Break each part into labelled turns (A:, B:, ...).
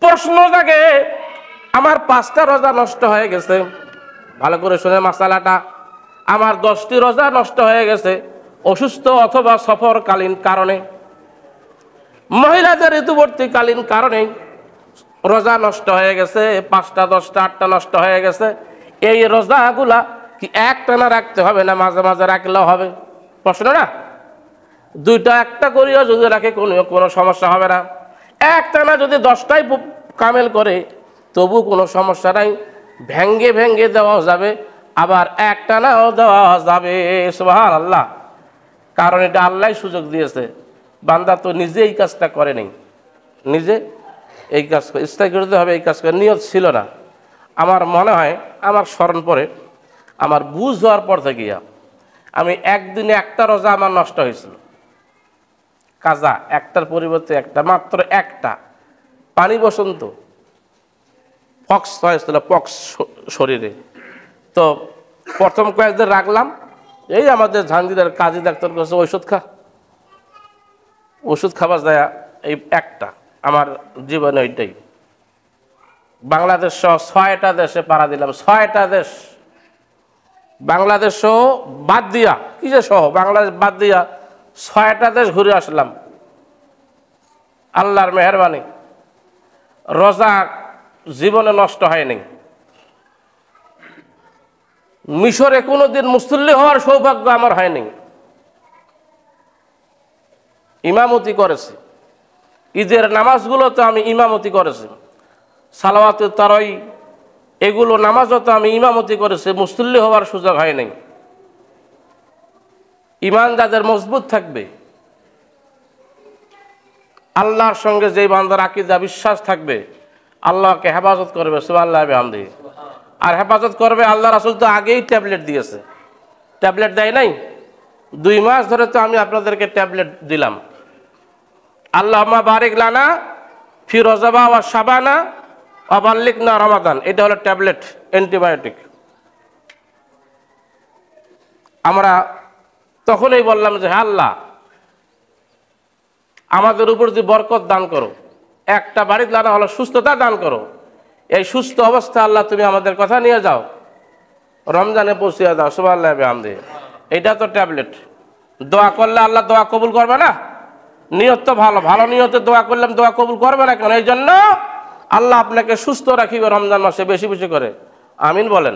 A: প্রশ্ন জাগে, আমার 5টা রোজা নষ্ট হয়ে গেছে, ভালো করে শুনে মাসালাটা, আমার 10টি রোজা নষ্ট হয়ে গেছে অসুস্থ অথবা সফরকালীন কারণে, মহিলাদের ঋতুবর্তীকালীন কারণে রোজা নষ্ট হয়ে গেছে, 5টা 10টা 8টা নষ্ট হয়ে গেছে। এই রোজাগুলা কি একটানা রাখতে হবে না মাঝে মাঝে রাখলেও হবে? প্রশ্ন না? 2টা একটা করিও যদি রাখে কোনো সমস্যা হবে না। একটানা যদি 10টাই কামেল করে তবু কোনো সমস্যা নাই, ভেঙ্গে ভেঙ্গে দেওয়া যাবে, আবার একটানাও দেওয়া যাবে। সুবহানাল্লাহ। কারণ এটা আল্লাহ সুযোগ দিয়েছে, বান্দা তো নিজে এই কাজটা করে নেই, নিজে এই কাজ করে ইস্তাগফির হবে, এই কাজ করে নিয়ত ছিল না। আমার মনে হয়, আমার স্মরণ পড়ে, আমার বুঝ হওয়ার পর থেকে আমি একদিনে একটা রোজা আমার নষ্ট হয়েছিল, কাজা, একটার পরিবর্তে একটা, মাত্র একটা, পানি বসন্ত, পক্স হয়েছিল, পক্স শরীরে। তো প্রথম কয়েকদিন রাখলাম, এই আমাদের ঝাঞ্জিরের কাজী ডাক্তার কাছে ওষুধ খাবার যায়, এই একটা আমার জীবনে ওইটাই। বাংলাদেশ সহ 6টা দেশে পাড়া দিলাম, 6টা দেশ, বাংলাদেশ সহ বাদ দিয়া, কিসে সহ, বাংলাদেশ বাদ দিয়া 6টা দেশ ঘুরে আসলাম আল্লাহর মেহেরবানি। রোজা জীবনে নষ্ট হয়নি। মিশরে কোনোদিন মুসল্লি হওয়ার সৌভাগ্য আমার হয়নি। ইমামতি করেছি, ঈদের নামাজগুলো তো আমি ইমামতি করেছি, সালাওয়াতে তারাই এগুলো নামাজও তো আমি ইমামতি করেছি, মুসল্লি হওয়ার সুযোগ হয়নি। ঈমান যাদের মজবুত থাকবে, আল্লাহর সঙ্গে যেই বান্দার আকীদা বিশ্বাস থাকবে, আল্লাহকে হেফাজত করবে, সুবহানাল্লাহ বিহামদিহি। আর হেফাজত করবে, আল্লাহ রাসূল তো আগেই ট্যাবলেট দিয়েছে, ট্যাবলেট দেয় নাই? 2 মাস ধরে তো আমি আপনাদেরকে ট্যাবলেট দিলাম। আল্লাহুম্মা বারিক লানা ফি রজবা ওয়া শাবানা ওয়া বাল্লিগনা রমাদান, এটা হলো ট্যাবলেট, অ্যান্টিবায়োটিক। আমরা তখনই বললাম যে আল্লাহ আমাদের উপর যে বরকত দান করো, একটা বারিক লানা হলো সুস্থতা দান করো, এই সুস্থ অবস্থা আল্লাহ তুমি আমাদের কথা নিয়ে যাও, রমজানে পৌঁছিয়ে দাও, সুবহানাল্লাহ বিহামদিহি। এটা তো ট্যাবলেট। দোয়া করলে আল্লাহ দোয়া কবুল করবে না? নিয়ত তো ভালো, ভালো নিয়তে দোয়া করলাম, দোয়া কবুল করবে না কেন? এই জন্য আল্লাহ আপনাকে সুস্থ রাখিবে রমজান মাসে বেশি বেশি করে, আমিন বলেন।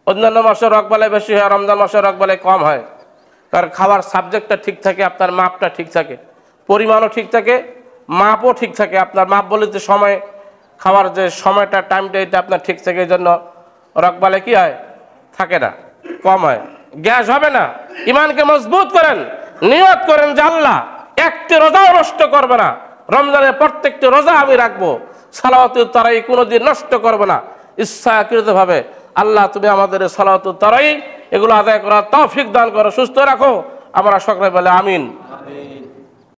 A: অন্যান্য মাসে রোগবালাই বেশি হয়, রমজান মাসে রোগবালাই কম হয়, কারণ খাবার সাবজেক্টটা ঠিক থাকে, আপনার মাপটা ঠিক থাকে, পরিমাণও ঠিক থাকে, মাপও ঠিক থাকে। আপনার মাপ বলতে সময়, খাওয়ার যে সময়টা, টাইমটা, এটা আপনার ঠিক থাকে, এই জন্য রোগবালাই কি হয়, থাকে না, কম হয়, গ্যাস হবে না। ঈমানকে মজবুত করেন, নিয়ত করেন যে আল্লাহ একটি রোজাও নষ্ট করবে না, রমজানের প্রত্যেকটি রোজা আমি রাখবো, সালাওয়াতুত তারাই কোনোদিন নষ্ট করবে না। ইচ্ছাকৃতভাবে আল্লাহ তুমি আমাদের সালাওয়াতুত তারাই এগুলো আদায় করার তৌফিক দান করো, সুস্থ রাখো। আমরা সকলে বলে আমিন।